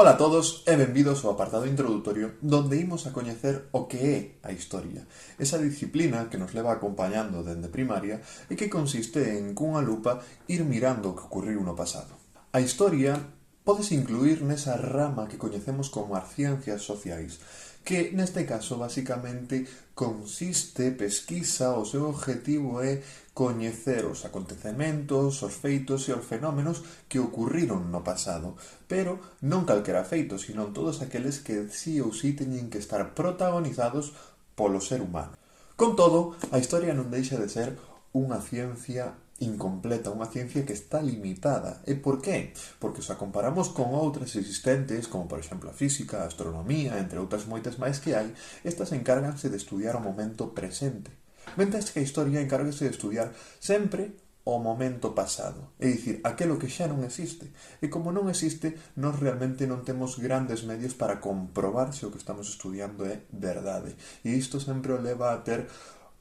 Ola a todos e benvidos ao apartado introdutorio onde imos a coñecer o que é a historia, esa disciplina que nos leva acompañando dende primaria e que consiste en, cunha lupa, ir mirando o que ocurriu no pasado. A historia pódese incluir nesa rama que coñecemos como as ciencias sociais, que neste caso basicamente consiste, pesquisa, o seu objetivo é coñecer os acontecementos, os feitos e os fenómenos que ocurriron no pasado, pero non calquera feito, sino todos aqueles que sí ou sí teñen que estar protagonizados polo ser humano. Con todo, a historia non deixa de ser unha ciencia incompleta, unha ciencia que está limitada. E por qué? Porque se a comparamos con outras existentes, como por exemplo a física, a astronomía, entre outras moitas máis que hai, estas encárganse de estudiar o momento presente. Mentres que a historia encárgase de estudiar sempre o momento pasado, é dicir, aquelo que xa non existe. E como non existe, nós realmente non temos grandes medios para comprobar se o que estamos estudiando é verdade. E isto sempre o leva a ter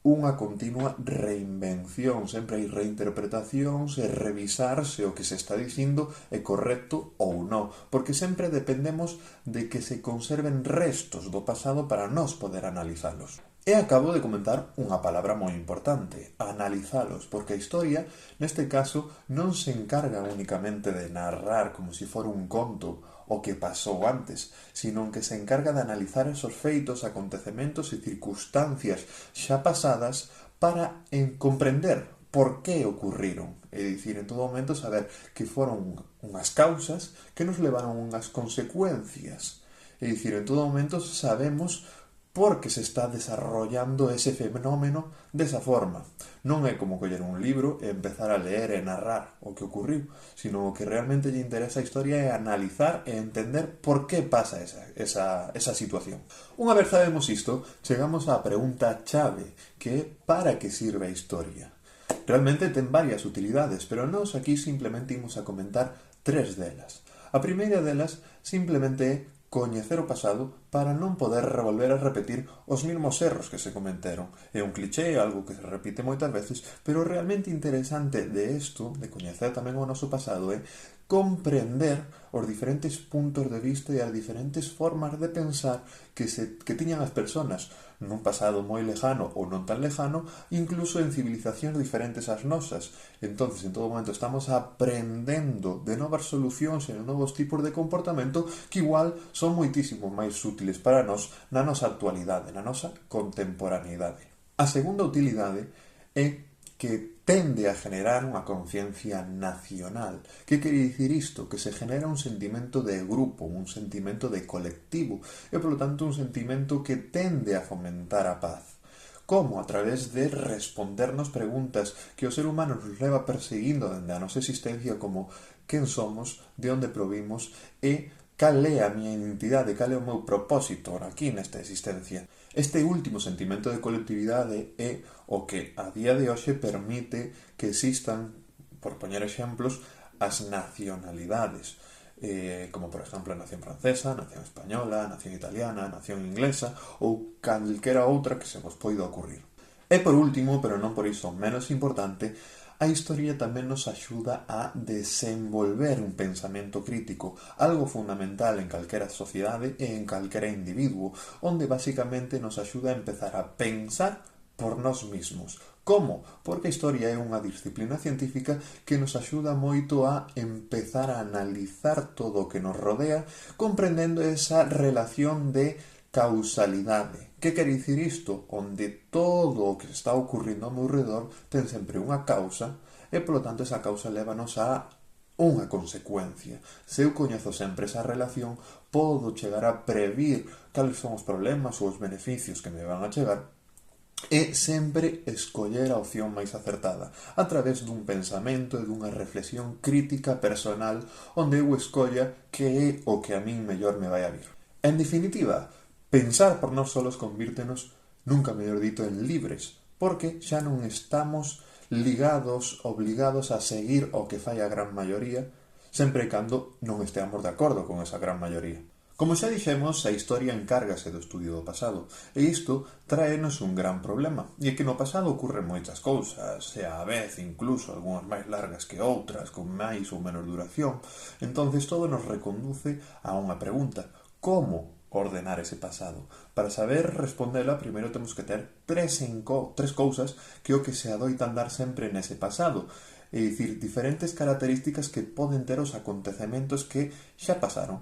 unha continua reinvención, sempre hai reinterpretacións e revisar se o que se está dicindo é correcto ou non, porque sempre dependemos de que se conserven restos do pasado para nós poder analizalos. E acabo de comentar unha palabra moi importante, analizalos, porque a historia, neste caso, non se encarga únicamente de narrar como se fora un conto o que pasou antes, sino que se encarga de analizar esos feitos, acontecementos e circunstancias xa pasadas para comprender por que ocurriron. É dicir, en todo momento saber que foron unhas causas que nos levaron unhas consecuencias. É dicir, en todo momento sabemos por que se está desarrollando ese fenómeno desa forma. Non é como coller un libro e empezar a ler e narrar o que ocurriu, sino o que realmente lle interesa a historia é analizar e entender por que pasa esa situación. Unha vez sabemos isto, chegamos á pregunta chave, que é para que sirve a historia. Realmente ten varias utilidades, pero nós aquí simplemente imos a comentar tres delas. A primeira delas simplemente é coñecer o pasado para non poder volver a repetir os mesmos erros que se cometeron. É un cliché, algo que se repite moitas veces, pero o realmente interesante de isto, de coñecer tamén o noso pasado, é comprender os diferentes puntos de vista e as diferentes formas de pensar que tiñan as persoas nun pasado moi lejano ou non tan lejano, incluso en civilizacións diferentes ás nosas. Entonces, en todo momento estamos aprendendo de novas solucións e de novos tipos de comportamento que igual son moitísimo máis útiles para nós na nosa actualidade, na nosa contemporaneidade. A segunda utilidade é que tende a generar unha conciencia nacional. Que quere dicir isto? Que se genera un sentimento de grupo, un sentimento de colectivo, e, polo tanto, un sentimento que tende a fomentar a paz. Como? A través de respondernos preguntas que o ser humano nos leva perseguindo dende a nosa existencia, como quen somos, de onde provimos e cal é a miña identidade, cal é o meu propósito aquí nesta existencia. Este último sentimento de colectividade é o que a día de hoxe permite que existan, por poñer exemplos, as nacionalidades, como por exemplo a nación francesa, a nación española, a nación italiana, a nación inglesa ou calquera outra que se vos poida ocurrir. E por último, pero non por iso menos importante, a historia tamén nos axuda a desenvolver un pensamento crítico, algo fundamental en calquera sociedade e en calquera individuo, onde basicamente nos axuda a empezar a pensar por nós mismos. Como? Porque a historia é unha disciplina científica que nos axuda moito a empezar a analizar todo o que nos rodea, comprendendo esa relación de causalidade. Que quere dicir isto? Onde todo o que está ocurrindo ao meu redor ten sempre unha causa e, polo tanto, esa causa lévanos a unha consecuencia. Se eu coñezo sempre esa relación, podo chegar a previr cales son os problemas ou os beneficios que me van a chegar e sempre escoller a opción máis acertada a través dun pensamento e dunha reflexión crítica personal onde eu escolla que é o que a min mellor me vai a vir. En definitiva, pensar por nós solos convírtenos, nunca mellor dito, en libres, porque xa non estamos obligados a seguir o que fai a gran maioría, sempre e cando non esteamos de acordo con esa gran maioría. Como xa dixemos, a historia encárgase do estudio do pasado, e isto traenos un gran problema, e é que no pasado ocurren moitas cousas, e á vez incluso algunhas máis largas que outras, con máis ou menos duración, entonces todo nos reconduce a unha pregunta: como ordenar ese pasado? Para saber respondela, primeiro temos que ter tres cousas que o que se adoitan dar sempre nese pasado, é dicir, diferentes características que poden ter os acontecementos que xa pasaron.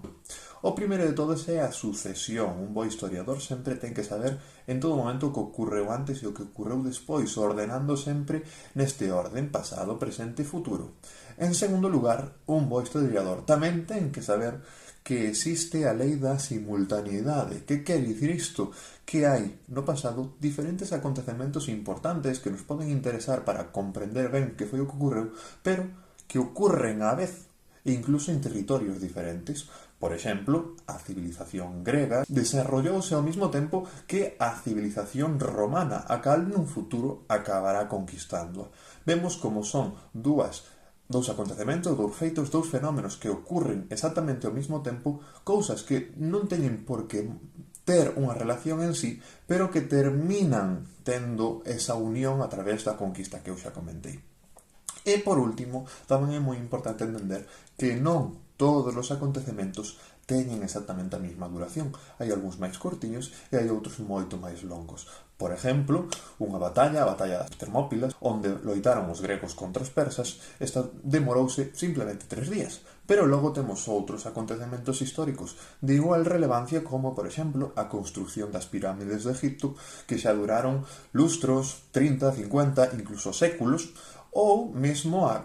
O primeiro de todos é a sucesión. Un bo historiador sempre ten que saber en todo momento o que ocorreu antes e o que ocorreu despois, ordenando sempre neste orden: pasado, presente e futuro. En segundo lugar, un bo historiador tamén ten que saber que existe a lei da simultaneidade. Que quere dicir isto? Que hai no pasado diferentes acontecementos importantes que nos poden interesar para comprender ben que foi o que ocorreu, pero que ocurren á vez, e incluso en territorios diferentes. Por exemplo, a civilización grega desarrollouse ao mesmo tempo que a civilización romana, a cal nun futuro acabará conquistándoa. Vemos como son dous acontecementos, dous feitos, dous fenómenos que ocurren exactamente ao mesmo tempo, cousas que non teñen por que ter unha relación en sí, pero que terminan tendo esa unión a través da conquista que eu xa comentei. E, por último, tamén é moi importante entender que non todos os acontecementos teñen exactamente a mesma duración. Hai algúns máis cortiños e hai outros moito máis longos. Por exemplo, unha batalla, a batalla das Termópilas, onde loitaron os gregos contra os persas, esta demorouse simplemente 3 días. Pero logo temos outros acontecementos históricos de igual relevancia, como, por exemplo, a construción das pirámides de Egipto, que xa duraron lustros, 30, 50, incluso séculos, ou mesmo a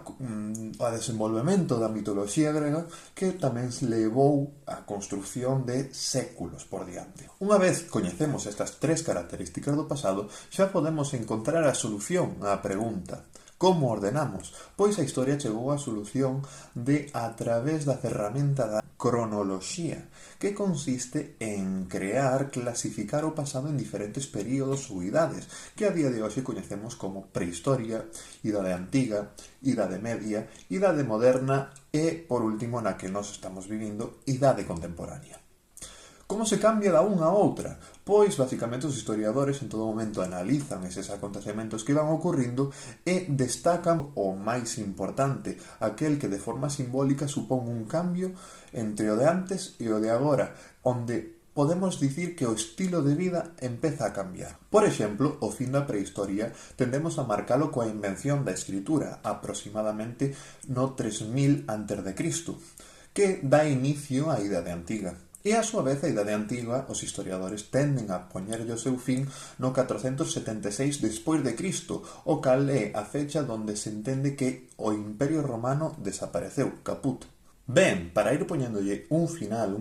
desenvolvemento da mitoloxía grega, que tamén se levou a construción de séculos por diante. Unha vez coñecemos estas tres características do pasado, xa podemos encontrar a solución á pregunta: como ordenamos? Pois a historia chegou á solución a través da ferramenta da cronoloxía, que consiste en clasificar o pasado en diferentes períodos ou idades, que a día de hoxe coñecemos como prehistoria, idade antiga, idade media, idade moderna e, por último, na que nós estamos vivindo, idade contemporánea. Como se cambia da unha a outra? Pois, basicamente, os historiadores en todo momento analizan eses acontecementos que van ocurrindo e destacan o máis importante, aquel que de forma simbólica supón un cambio entre o de antes e o de agora, onde podemos dicir que o estilo de vida empeza a cambiar. Por exemplo, o fin da prehistoria tendemos a marcalo coa invención da escritura, aproximadamente no 3000 a.C., que dá inicio á Idade Antiga. E, a súa vez, a Idade Antiga, os historiadores tenden a poñerlle o seu fin no 476 despois de Cristo, o cal é a fecha donde se entende que o Imperio Romano desapareceu, caput. Ben, para ir poñéndolle un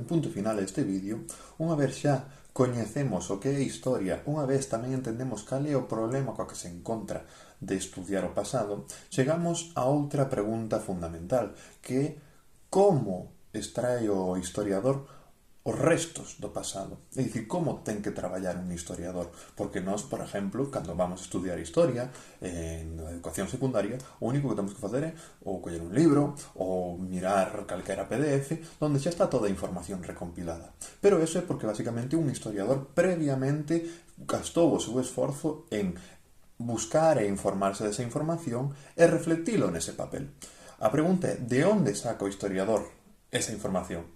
punto final a este vídeo, unha vez xa coñecemos o que é historia, unha vez tamén entendemos cal é o problema coa que se encontra de estudiar o pasado, chegamos a outra pregunta fundamental, que é como extrae o historiador os restos do pasado. É dicir, como ten que traballar un historiador? Porque nós, por exemplo, cando vamos a estudiar historia na educación secundaria, o único que temos que facer é ou coller un libro ou mirar calquera PDF onde xa está toda a información recompilada. Pero eso é porque, basicamente, un historiador previamente gastou o seu esforzo en buscar e informarse desa información e reflectilo nese papel. A pregunta é, de onde saca o historiador esa información?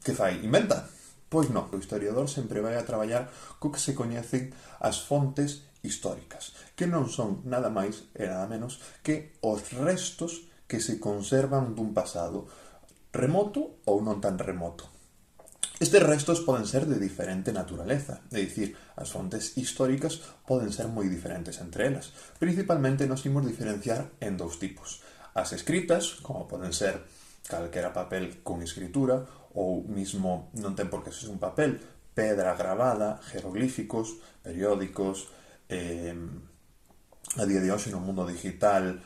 Que fai? Inventa? Pois non. O historiador sempre vai a traballar co que se coñecen as fontes históricas, que non son nada máis e nada menos que os restos que se conservan dun pasado remoto ou non tan remoto. Estes restos poden ser de diferente naturaleza, é dicir, as fontes históricas poden ser moi diferentes entre elas. Principalmente nos imos diferenciar en dous tipos: as escritas, como poden ser calquera papel con escritura, ou mismo, non ten por que ser un papel, pedra grabada, jeroglíficos, periódicos, a día de hoxe no mundo digital,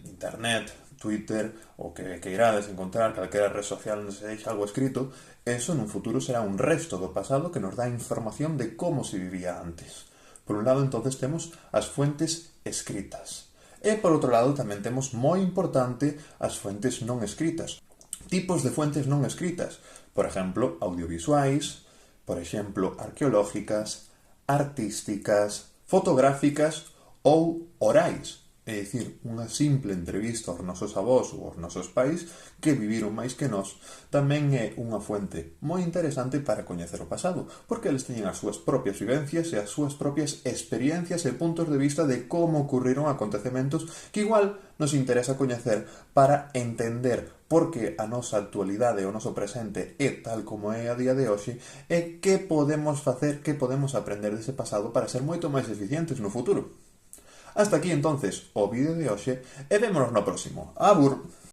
internet, Twitter, o que irades encontrar, calquera red social onde se deixa algo escrito, eso nun futuro será un resto do pasado que nos dá información de como se vivía antes. Por un lado, entonces, temos as fuentes escritas. E, por outro lado, tamén temos moi importante as fuentes non escritas. Tipos de fuentes non escritas. Por exemplo, audiovisuais, por exemplo, arqueológicas, artísticas, fotográficas ou orais. É dicir, unha simple entrevista aos nosos avós ou aos nosos pais que viviron máis que nós tamén é unha fuente moi interesante para coñecer o pasado, porque eles teñen as súas propias vivencias e as súas propias experiencias e puntos de vista de como ocurriron acontecementos que igual nos interesa coñecer para entender por que a nosa actualidade, o noso presente é tal como é a día de hoxe e que podemos facer, que podemos aprender dese pasado para ser moito máis eficientes no futuro. Hasta aquí entonces o vídeo de hoxe e vémonos no próximo. Abur!